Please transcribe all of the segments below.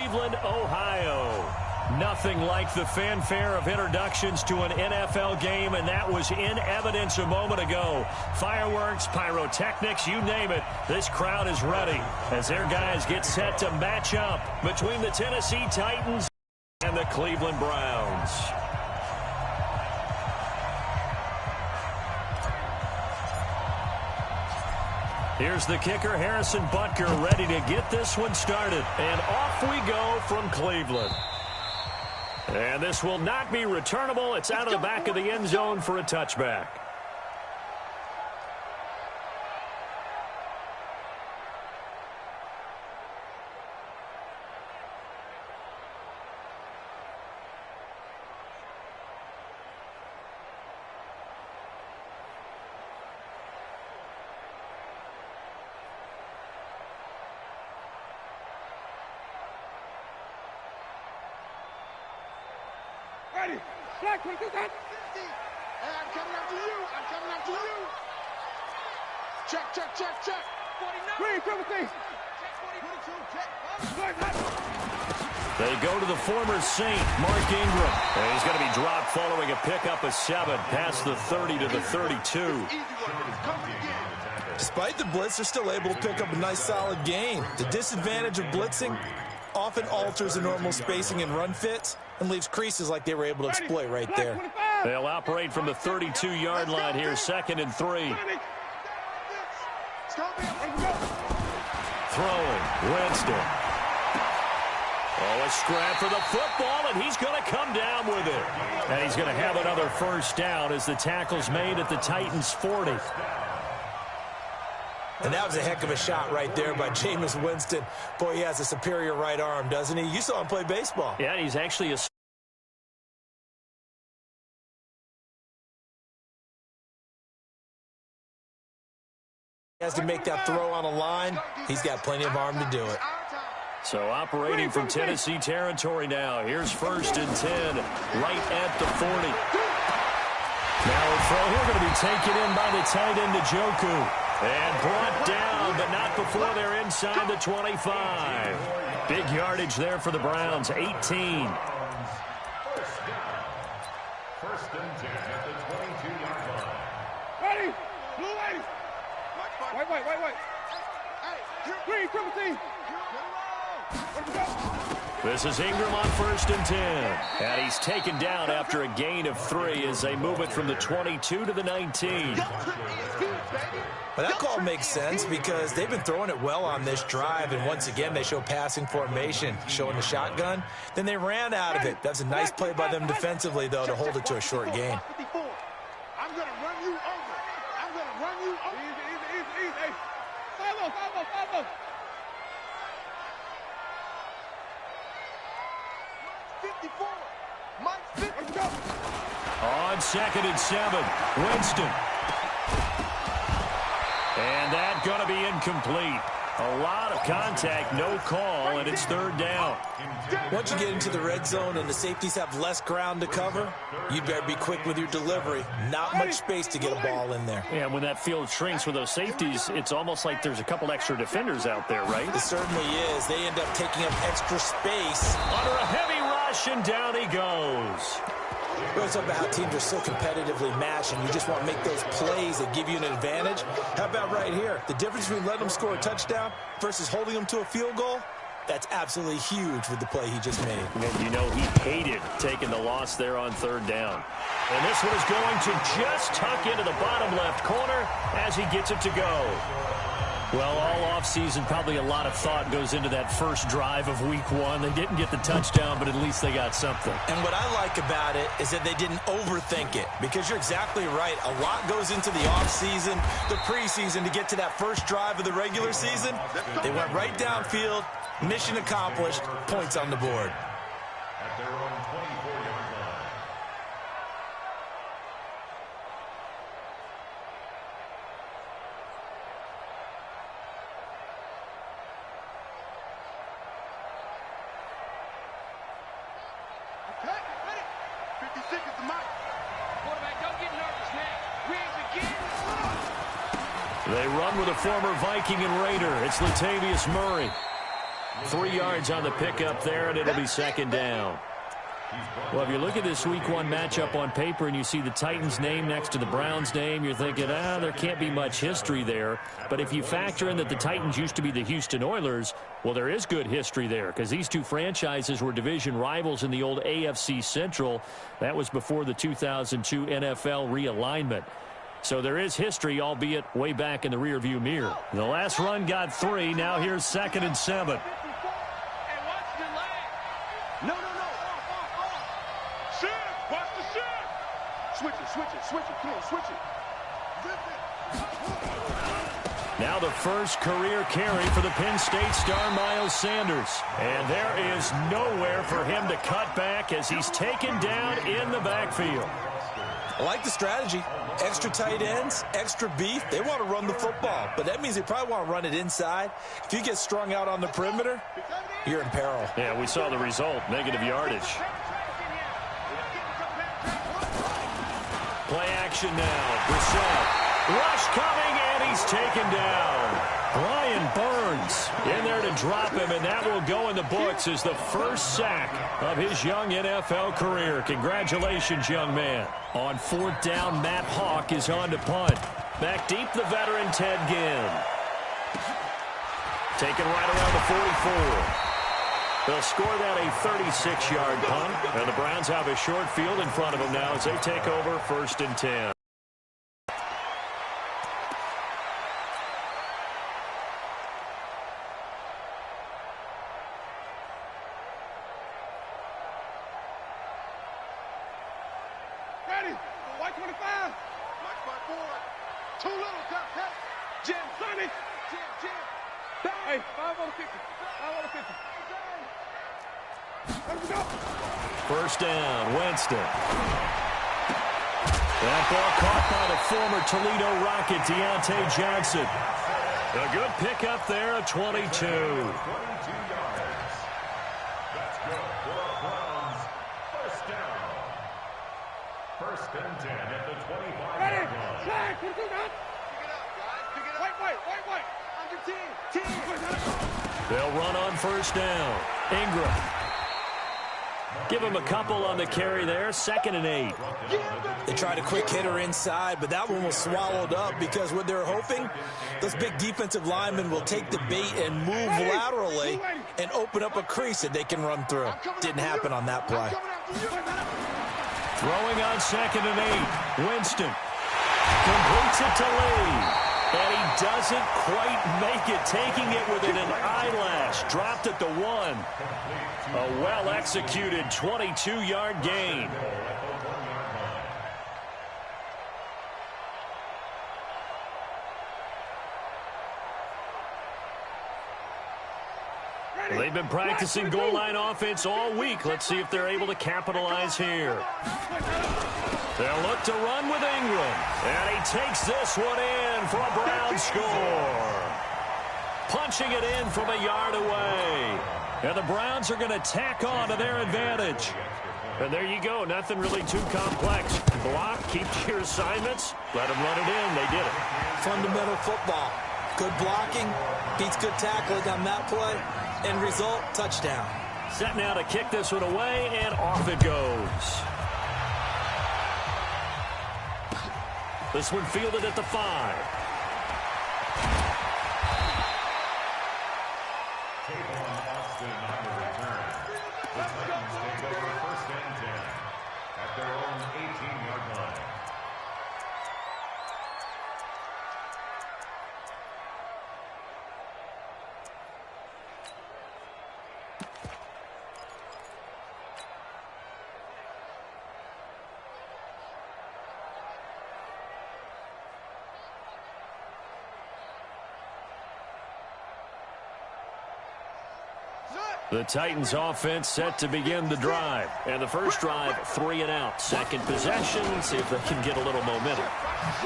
Cleveland, Ohio. Nothing like the fanfare of introductions to an NFL game, and that was in evidence a moment ago. Fireworks, pyrotechnics, you name it. This crowd is ready as their guys get set to match up between the Tennessee Titans and the Cleveland Browns. Here's the kicker, Harrison Butker, ready to get this one started. And off we go from Cleveland. And this will not be returnable. It's out of the back of the end zone for a touchback. Black, what is that? Hey, I'm coming after you. I'm coming after you. Check, check, check, check. 49. Green, Timothy. Check 42. Check. They go to the former Saint, Mark Ingram. And he's going to be dropped following a pickup of 7 past the 30 to the 32. Despite the blitz, they're still able to pick up a nice solid gain. The disadvantage of blitzing often alters the normal spacing and run fits and leaves creases like they were able to exploit right there. They'll operate from the 32-yard line here, 2nd and 3. Throwing, Winston. Oh, a scrap for the football, and he's going to come down with it. And he's going to have another first down as the tackle's made at the Titans' 40. And that was a heck of a shot right there by Jameis Winston. Boy, he has a superior right arm, doesn't he? You saw him play baseball. Yeah, he's actually a... He has to make that throw on a line. He's got plenty of arm to do it. So operating from Tennessee territory now. Here's 1st and 10, right at the 40. Now a throw here going to be taken in by the tight end, Njoku. And brought down, but not before they're inside the 25. Big yardage there for the Browns, 18. 1st and 10 at the 22-yard line. Ready? Blue ladies. Wait. Hey, green, Timothy. This is Ingram on 1st and 10. And he's taken down after a gain of 3 as they move it from the 22 to the 19. Well, that call makes sense because they've been throwing it well on this drive, and once again they show passing formation, showing the shotgun. Then they ran out of it. That's a nice play by them defensively, though, to hold it to a short gain. I'm going to run you over. I'm going to run you over. Easy. Follow. 54. Mike 50. On 2nd and 7, Winston. And that's going to be incomplete. A lot of contact, no call, and it's 3rd down. Once you get into the red zone and the safeties have less ground to cover, you better be quick with your delivery. Not much space to get a ball in there. Yeah, when that field shrinks with those safeties, it's almost like there's a couple extra defenders out there, right? It certainly is. They end up taking up extra space. Under a heavy rush, and down he goes. We always talk about how teams are so competitively matched, and you just want to make those plays that give you an advantage. How about right here? The difference between letting them score a touchdown versus holding them to a field goal, that's absolutely huge with the play he just made. And you know he hated taking the loss there on 3rd down. And this one is going to just tuck into the bottom left corner as he gets it to go. Well, all offseason, probably a lot of thought goes into that first drive of week 1. They didn't get the touchdown, but at least they got something. And what I like about it is that they didn't overthink it, because you're exactly right. A lot goes into the offseason, the preseason to get to that first drive of the regular season. They went right downfield, mission accomplished, points on the board. At their own 24-yard line. Okay, ready? 50 seconds to Mike. Quarterback, don't get nervous now. Wings again. They run with a former Viking and Raider. It's Latavius Murray. 3 yards on the pickup there, and it'll be second down. Well, if you look at this Week 1 matchup on paper and you see the Titans' name next to the Browns' name, you're thinking, there can't be much history there. But if you factor in that the Titans used to be the Houston Oilers, well, there is good history there because these two franchises were division rivals in the old AFC Central. That was before the 2002 NFL realignment. So there is history, albeit way back in the rearview mirror. The last run got 3. Now here's 2nd and 7. Switch it, come on, switch it. Now the first career carry for the Penn State star Miles Sanders. And there is nowhere for him to cut back as he's taken down in the backfield. I like the strategy. Extra tight ends, extra beef. They want to run the football, but that means they probably want to run it inside. If you get strung out on the perimeter, you're in peril. Yeah, we saw the result, negative yardage. Play action now. Brissett. Rush coming, and he's taken down. Brian Burns in there to drop him, and that will go in the books as the first sack of his young NFL career. Congratulations, young man. On 4th down, Matt Hawk is on to punt. Back deep, the veteran Ted Ginn. Taken right around the 44. They'll score that a 36-yard punt, and the Browns have a short field in front of them now as they take over 1st and 10. Ready? White 25. Mike by board. Too little, cut. Jim, Sonny. Jim. Hey, 5 on the 50. 5 on the 50. First down, Winston. That ball caught by the former Toledo Rocket, Deontay Johnson. A good pickup there, a 22. 22 yards. That's good for the Browns. First down. 1st and 10 at the 25-yard line. Flag, put it up. Pick it up, guys. Pick it up. White. Under 10. They'll run on 1st down. Ingram. Give him a couple on the carry there. 2nd and 8. They tried a quick hitter inside, but that one was swallowed up because what they're hoping, those big defensive linemen will take the bait and move laterally and open up a crease that they can run through. Didn't happen on that play. Throwing on 2nd and 8. Winston completes it to Lee. And he doesn't quite make it, taking it within an eyelash. Dropped at the 1. A well-executed 22-yard gain. They've been practicing goal line offense all week. Let's see if they're able to capitalize here. They'll look to run with Ingram. And he takes this one in for a Brown score. Punching it in from a yard away. And the Browns are going to tack on to their advantage. And there you go. Nothing really too complex. Block, keep your assignments, let them run it in. They did it. Fundamental football. Good blocking, beats good tackling on that play. End result, touchdown. Set now to kick this one away, and off it goes. This one fielded at the 5. The Titans take over 1st and 10 at their own 18-yard line. The Titans offense set to begin the drive. And the first drive, 3 and out. Second possession, see if they can get a little momentum.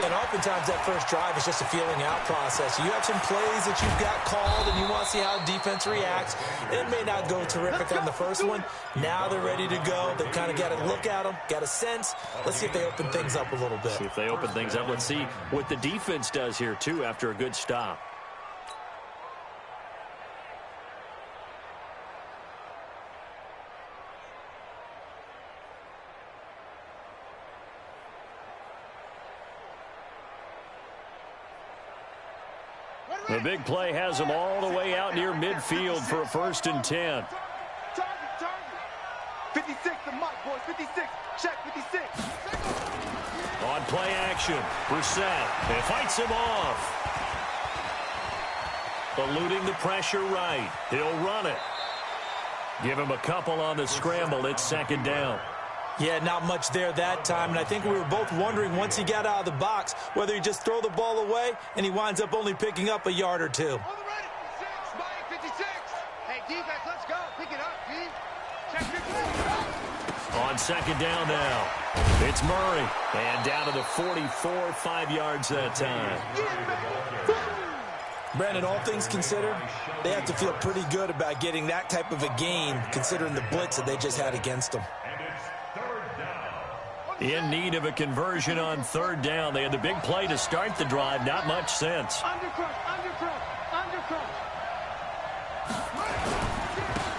And oftentimes that first drive is just a feeling out process. You have some plays that you've got called and you want to see how defense reacts. It may not go terrific on the first one. Now they're ready to go. They've kind of got to look at them, got a sense. Let's see if they open things up a little bit. See if they open things up. Let's see what the defense does here, too, after a good stop. The big play has them all the way out near midfield for a 1st and 10. 56, the mic, boys. 56. Check 56. On play action, Brissett. He fights him off. Eluding the pressure right. He'll run it. Give him a couple on the scramble. It's 2nd down. Yeah, not much there that time, and I think we were both wondering once he got out of the box whether he just throw the ball away and he winds up only picking up a yard or two. 56. Hey, defense, let's go. Pick it up, G. Check 56. On 2nd down now, it's Murray. And down to the 44, 5 yards that time. Brandon, all things considered, they have to feel pretty good about getting that type of a gain considering the blitz that they just had against them. In need of a conversion on 3rd down. They had the big play to start the drive. Not much sense. Undercrush.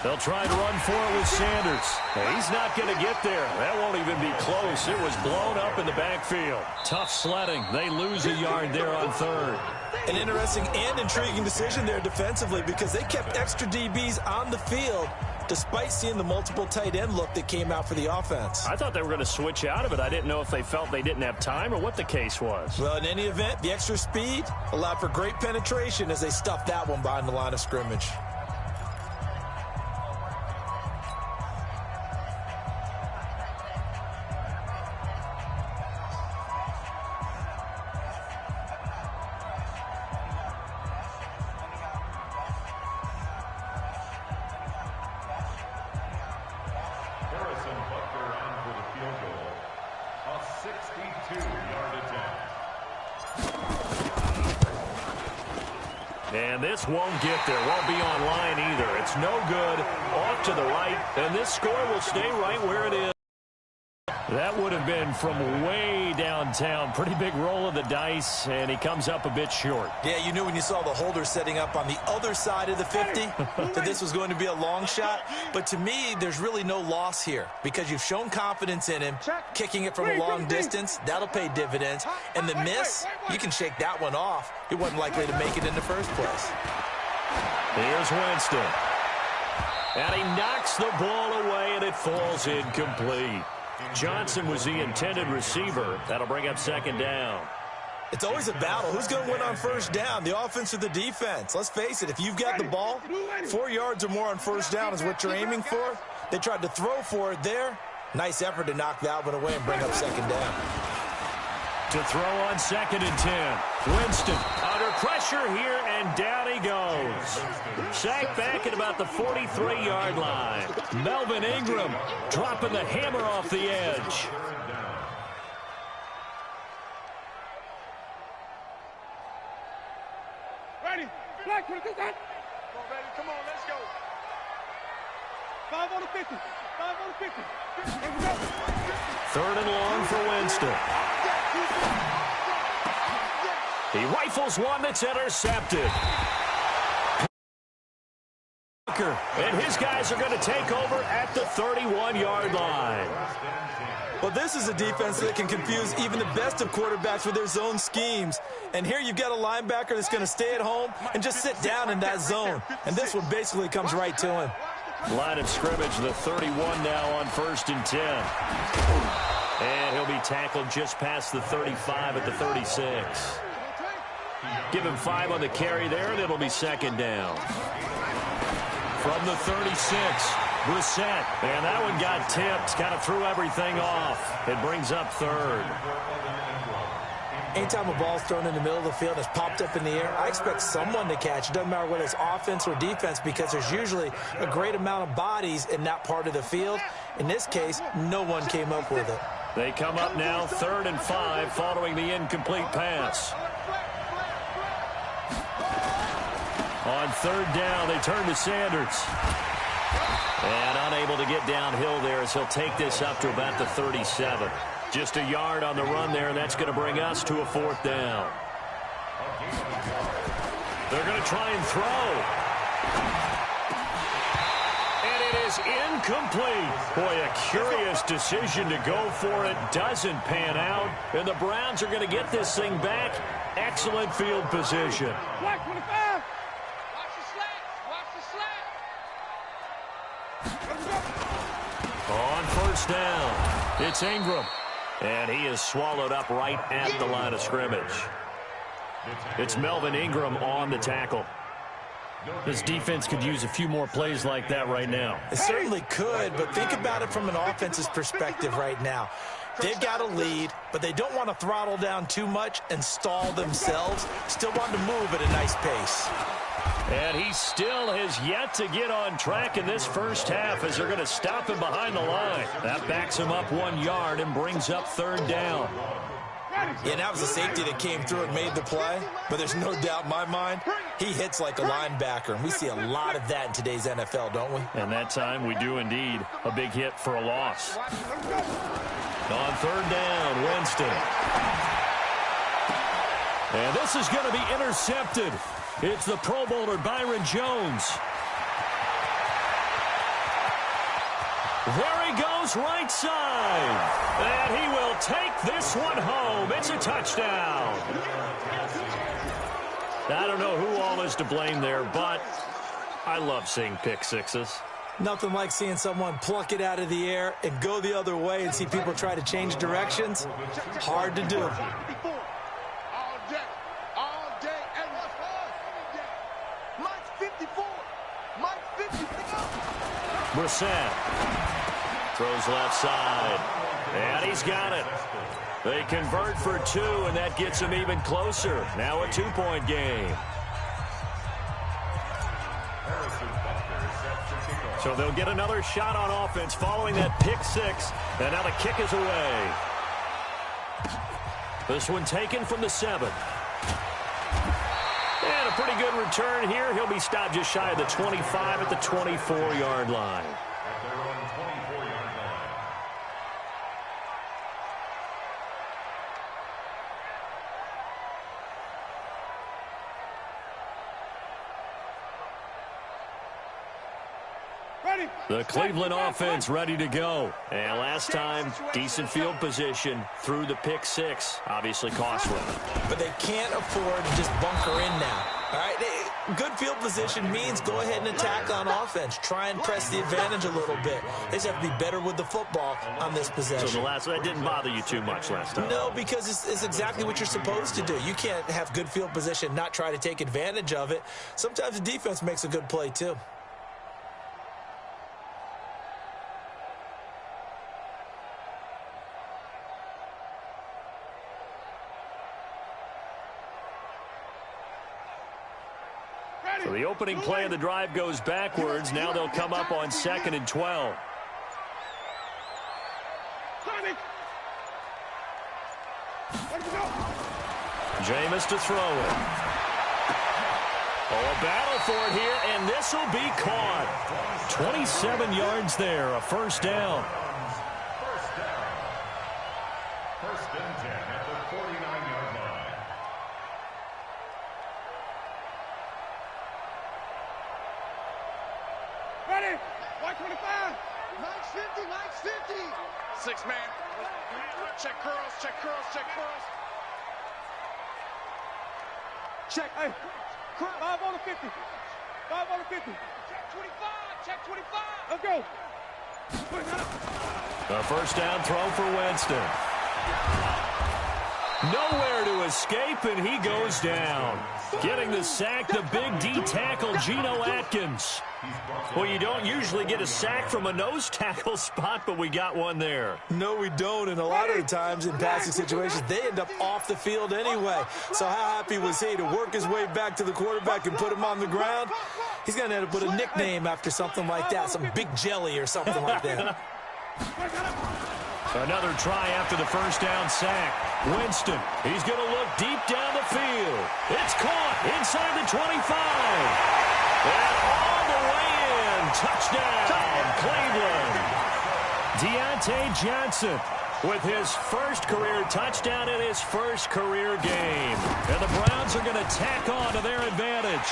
They'll try to run for it with Sanders. He's not going to get there. That won't even be close. It was blown up in the backfield. Tough sledding. They lose a yard there on 3rd. An interesting and intriguing decision there defensively because they kept extra DBs on the field despite seeing the multiple tight end look that came out for the offense. I thought they were going to switch out of it. I didn't know if they felt they didn't have time or what the case was. Well, in any event, the extra speed allowed for great penetration as they stuffed that one behind the line of scrimmage. And this won't get there. Won't be online either. It's no good. Off to the right. And this score will stay right where it is. That would have been from way downtown. Pretty big roll of the dice, and he comes up a bit short. Yeah, you knew when you saw the holder setting up on the other side of the 50 that this was going to be a long shot. But to me, there's really no loss here because you've shown confidence in him. Kicking it from a long distance, that'll pay dividends. And the miss, you can shake that one off. He wasn't likely to make it in the first place. Here's Winston. And he knocks the ball away, and it falls incomplete. Johnson was the intended receiver. That'll bring up 2nd down. It's always a battle. Who's going to win on 1st down, the offense or the defense? Let's face it, if you've got the ball, 4 yards or more on 1st down is what you're aiming for. They tried to throw for it there. Nice effort to knock that one away and bring up 2nd down. To throw on 2nd and 10. Winston under pressure here, and down he goes. Sacked back at about the 43-yard line. Melvin Ingram dropping the hammer off the edge. Ready. Black, come on, ready. Come on, let's go. 5 on the 50. 5 on the 50. Here we go. 3rd and long for Winston. He rifles one that's intercepted. And his guys are going to take over at the 31-yard line. Well, this is a defense that can confuse even the best of quarterbacks with their zone schemes. And here you've got a linebacker that's going to stay at home and just sit down in that zone. And this one basically comes right to him. Line of scrimmage, the 31 now on 1st and 10. And he'll be tackled just past the 35 at the 36. Give him 5 on the carry there, and it'll be 2nd down. From the 36, Brissett. And that one got tipped, kind of threw everything off. It brings up 3rd. Anytime a ball's thrown in the middle of the field and it's popped up in the air, I expect someone to catch. It doesn't matter whether it's offense or defense because there's usually a great amount of bodies in that part of the field. In this case, no one came up with it. They come up now 3rd and 5 following the incomplete pass. On 3rd down, they turn to Sanders. And unable to get downhill there as he'll take this up to about the 37. Just a yard on the run there, and that's going to bring us to a 4th down. They're going to try and throw. And it is incomplete. Boy, a curious decision to go for it. Doesn't pan out. And the Browns are going to get this thing back. Excellent field position. Black 25. On first down, it's Ingram. And he is swallowed up right at the line of scrimmage. It's Melvin Ingram on the tackle. This defense could use a few more plays like that right now. It certainly could, but think about it from an offense's perspective right now. They've got a lead, but they don't want to throttle down too much and stall themselves. Still want to move at a nice pace. And he still has yet to get on track in this first half as they're going to stop him behind the line. That backs him up 1 yard and brings up third down. Yeah, that was a safety that came through and made the play, but there's no doubt in my mind, he hits like a linebacker, and we see a lot of that in today's NFL, don't we? And that time we do indeed. A big hit for a loss. On third down, Winston. And this is going to be intercepted. It's the Pro Bowler Byron Jones. There he goes, right side. And he will take this one home. It's a touchdown. I don't know who all is to blame there, but I love seeing pick sixes. Nothing like seeing someone pluck it out of the air and go the other way and see people try to change directions. Hard to do. All day, and Mike's 54. Mike's 50. Brissett throws left side, and he's got it. They convert for 2, and that gets them even closer. Now a 2-point game. So they'll get another shot on offense following that pick 6, and now the kick is away. This one taken from the 7. And a pretty good return here. He'll be stopped just shy of the 25 at the 24-yard line. The Cleveland offense ready to go. And last time, decent field position through the pick 6. Obviously costly. But they can't afford to just bunker in now. All right, good field position means go ahead and attack on offense. Try and press the advantage a little bit. They just have to be better with the football on this possession. So that didn't bother you too much last time? No, because it's exactly what you're supposed to do. You can't have good field position, not try to take advantage of it. Sometimes the defense makes a good play too. So the opening play of the drive goes backwards. Now they'll come up on 2nd and 12. Jameis to throw it. Oh, a battle for it here, and this will be caught. 27 yards there, a first down. First and 10 at the 49-yard line. Ready? 125. Mike's 50. Mike's 50. 6 man. Check curls. Check curls. Check curls. Check. Hey. 5 on the 50. 5 on the 50. Check 25. Check 25. Let's go. A first down throw for Winston. Nowhere to escape, and he goes down. Getting the sack, the big D tackle, Geno Atkins. Well, you don't usually get a sack from a nose tackle spot, but we got one there. No, we don't, and a lot of the times in passing situations, they end up off the field anyway. So how happy was he to work his way back to the quarterback and put him on the ground? He's going to end up with a nickname after something like that, some Big Jelly or something like that. Another try after the first down sack. Winston, he's going to look deep down the field. It's caught inside the 25. And all the way in. Touchdown, Cleveland. Deontay Johnson with his first career touchdown in his first career game. And the Browns are going to tack on to their advantage.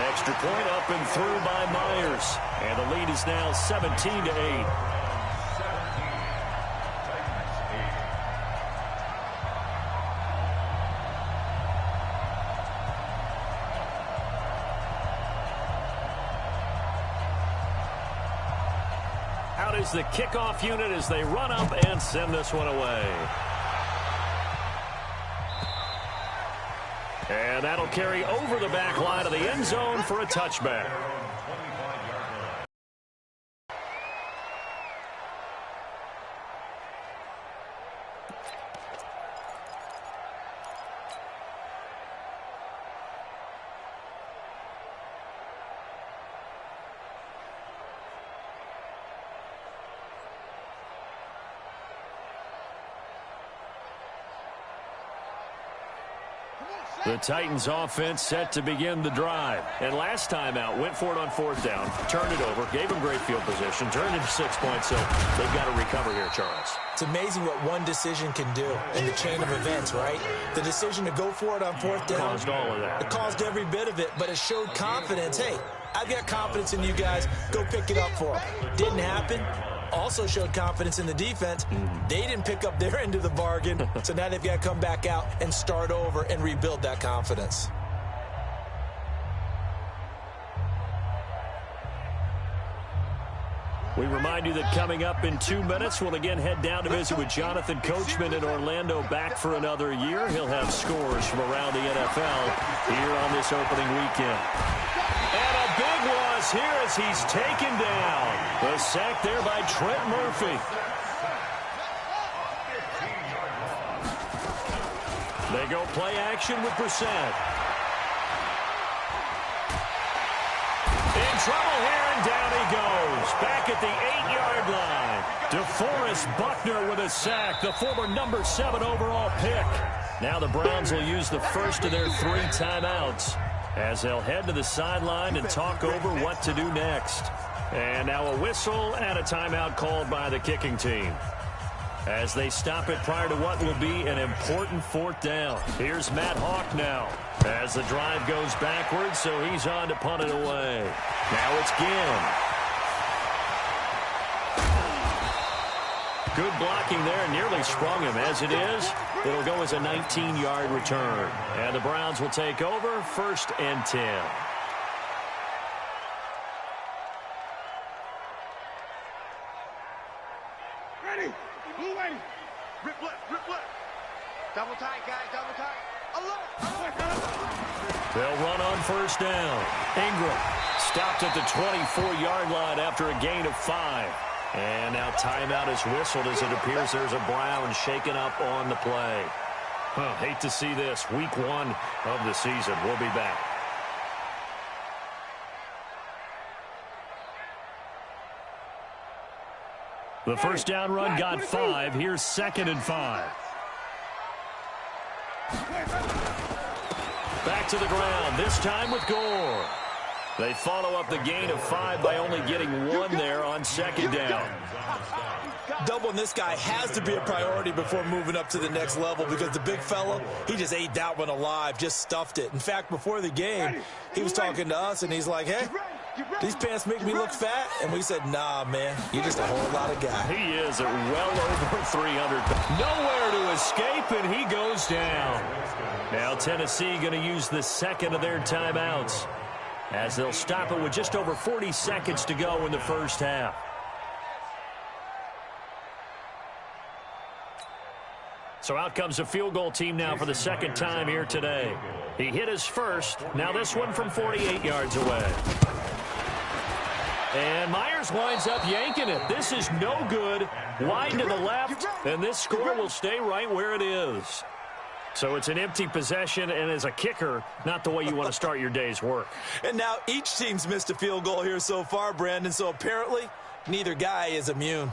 Extra point up and through by Myers. And the lead is now 17-8. Out is the kickoff unit as they run up and send this one away. And that'll carry over the back line of the end zone for a touchback. The Titans offense set to begin the drive. And last time out, went for it on 4th down, turned it over, gave them great field position, turned into 6 points, so they've got to recover here, Charles. It's amazing what one decision can do in the chain of events, right? The decision to go for it on 4th down. Caused all of that. It caused every bit of it, but it showed confidence. Hey, I've got confidence in you guys. Go pick it up for them. Didn't happen. Also showed confidence in the defense. They didn't pick up their end of the bargain, so now they've got to come back out and start over and rebuild that confidence. We remind you that coming up in 2 minutes, we'll again head down to visit with Jonathan Coachman in Orlando, back for another year. He'll have scores from around the NFL here on this opening weekend. And a big loss here as he's taken down. The sack there by Trent Murphy. They go play action with Brissett. In trouble here, and down he goes. Back at the 8-yard line. DeForest Buckner with a sack, the former number 7 overall pick. Now the Browns will use the first of their 3 timeouts as they'll head to the sideline and talk over what to do next. And now a whistle and a timeout called by the kicking team as they stop it prior to what will be an important 4th down. Here's Matt Hawk now as the drive goes backwards, so he's on to punt it away. Now it's Ginn. Good blocking there, nearly sprung him. As it is, it'll go as a 19-yard return. And the Browns will take over, 1st and 10. Ready. Blue ready. Rip left. Double tight, guys, double tight. They'll run on 1st down. Ingram stopped at the 24-yard line after a gain of 5. And now timeout is whistled as it appears there's a Brown shaken up on the play. Hate to see this. Week 1 of the season. We'll be back. The first down run got 5. Here's 2nd and 5. Back to the ground, this time with Gore. They follow up the gain of 5 by only getting 1 there on 2nd down. Doubling this guy has to be a priority before moving up to the next level because the big fella, he just ate that one alive, just stuffed it. In fact, before the game, he was talking to us, and he's like, hey, these pants make me look fat. And we said, nah, man, you're just a whole lot of guy. He is at well over 300. Nowhere to escape, and he goes down. Now Tennessee going to use the 2nd of their timeouts as they'll stop it with just over 40 seconds to go in the first half. So out comes a field goal team now for the 2nd time here today. He hit his first. Now this one from 48 yards away. And Myers winds up yanking it. This is no good. Wide to the left, and this score will stay right where it is. So it's an empty possession, and as a kicker, not the way you want to start your day's work. And now each team's missed a field goal here so far, Brandon, so apparently neither guy is immune.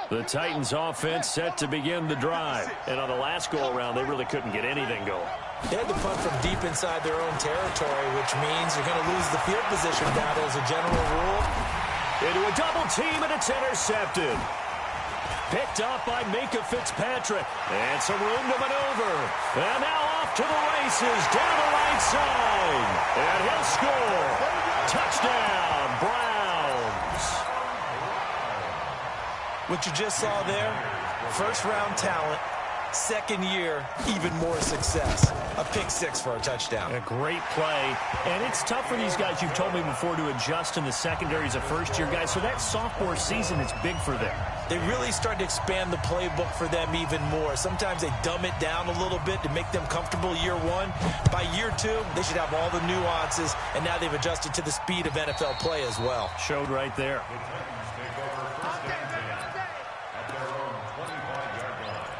The Titans offense set to begin the drive. And on the last go-around, they really couldn't get anything going. They had to punt from deep inside their own territory, which means you're going to lose the field position battle as a general rule. Into a double team, and it's intercepted. Picked up by Minka Fitzpatrick. And some room to maneuver. And now off to the races, down the right side. And he'll score. Touchdown, Browns. What you just saw there, first-round talent, Second year, even more success. A pick six for a touchdown. A great play. And it's tough for these guys, you've told me before, to adjust in the secondary as a first-year guy. So that sophomore season is big for them. They really started to expand the playbook for them even more. Sometimes they dumb it down a little bit to make them comfortable year one. By year two, they should have all the nuances, and now they've adjusted to the speed of NFL play as well. Showed right there. The Titans take over first and 10 at their own 25-yard line.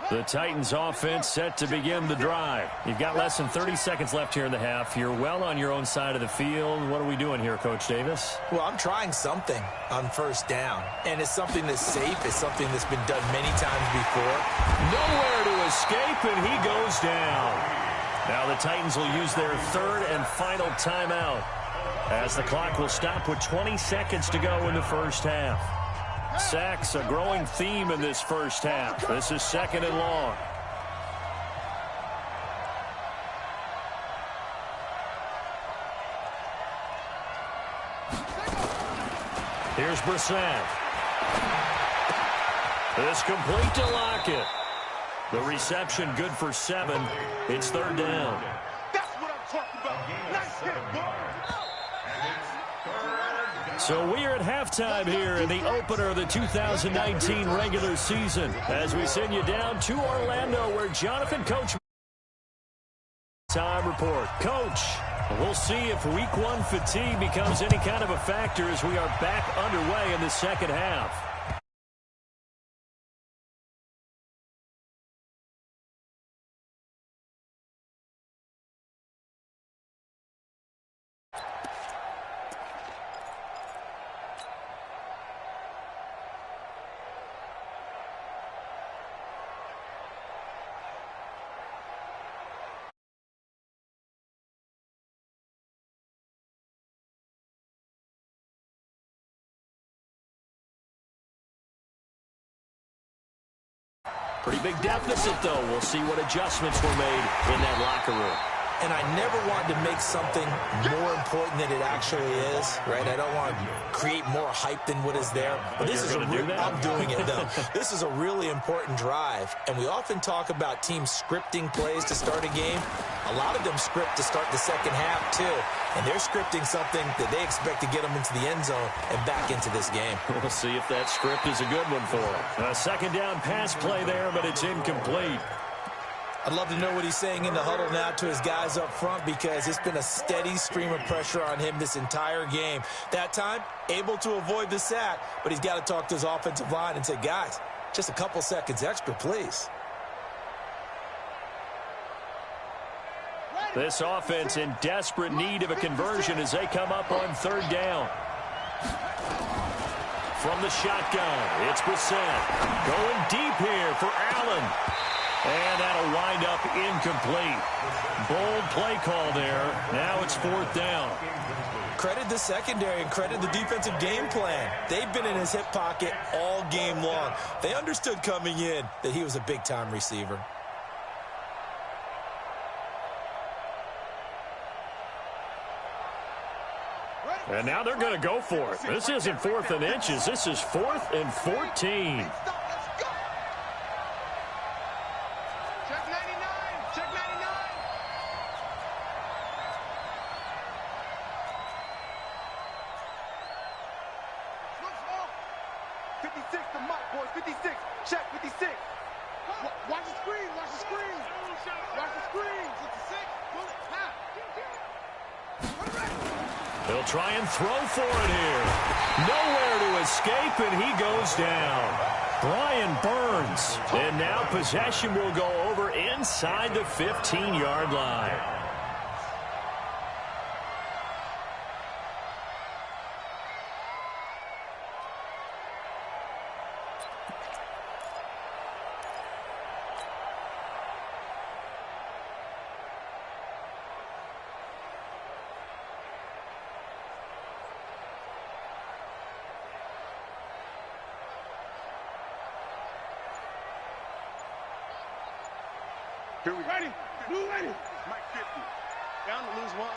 The Titans offense set to begin the drive. You've got less than 30 seconds left here in the half. You're well on your own side of the field. What are we doing here, Coach Davis? Well, I'm trying something on first down, and it's something that's safe. It's something that's been done many times before. Nowhere to escape, and he goes down. Now the Titans will use their third and final timeout as the clock will stop with 20 seconds to go in the first half. Sacks, a growing theme in this first half. This is second and long. Here's Brissett. This complete to Lockett. The reception good for 7. It's third down. That's what I'm talking about. Nice hit, boy. So we are at halftime here in the opener of the 2019 regular season as we send you down to Orlando where Jonathan Coach time report. Coach, we'll see if week 1 fatigue becomes any kind of a factor as we are back underway in the second half. Pretty big deficit, though. We'll see what adjustments were made in that locker room. And I never wanted to make something more important than it actually is, right? I don't want to create more hype than what is there. But this is I'm doing it, though. This is a really important drive. And we often talk about teams scripting plays to start a game. A lot of them script to start the second half, too. And they're scripting something that they expect to get them into the end zone and back into this game. We'll see if that script is a good one for them. A second down pass play there, but it's incomplete. I'd love to know what he's saying in the huddle now to his guys up front because it's been a steady stream of pressure on him this entire game. That time, able to avoid the sack, but he's got to talk to his offensive line and say, guys, just a couple seconds extra, please. This offense in desperate need of a conversion as they come up on third down. From the shotgun, it's Brissett. Going deep here for Allen. And that'll wind up incomplete. Bold play call there. Now it's fourth down. Credit the secondary and credit the defensive game plan. They've been in his hip pocket all game long. They understood coming in that he was a big-time receiver. And now they're going to go for it. This isn't 4th and inches. This is 4th and 14. Check 99. Check 99. Looks off. 56 to Mott, boys. 56. Check 56. Watch the screen. Watch the screen. Watch the screen. 56. Pull it. Half. They'll try and throw for it here. Nowhere to escape, and he goes down. Brian Burns. And now possession will go over inside the 15-yard line. Here we go. Ready. Blue ready. Mike 50. Down to lose one.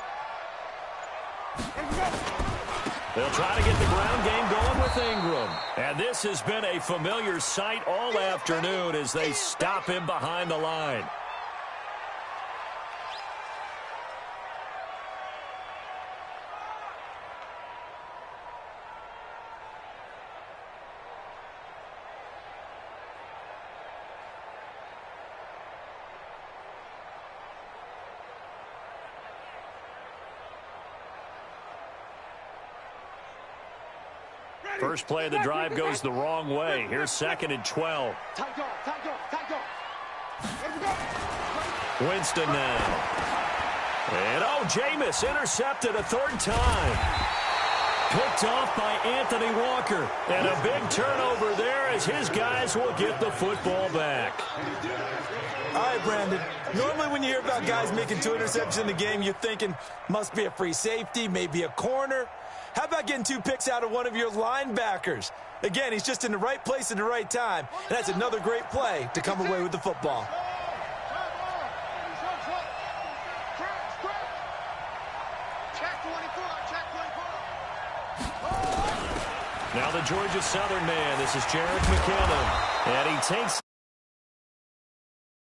They'll try to get the ground game going with Ingram. And this has been a familiar sight all afternoon as they stop him behind the line. First play of the drive goes the wrong way. Here's 2nd and 12. Winston now. And Jameis intercepted a 3rd time. Picked off by Anthony Walker. And a big turnover there as his guys will get the football back. All right, Brandon. Normally when you hear about guys making 2 interceptions in the game, you're thinking must be a free safety, maybe a corner. How about getting 2 picks out of one of your linebackers? Again, he's just in the right place at the right time, and that's another great play to come away with the football. Now the Georgia Southern man. This is Jerick McKinnon, and he takes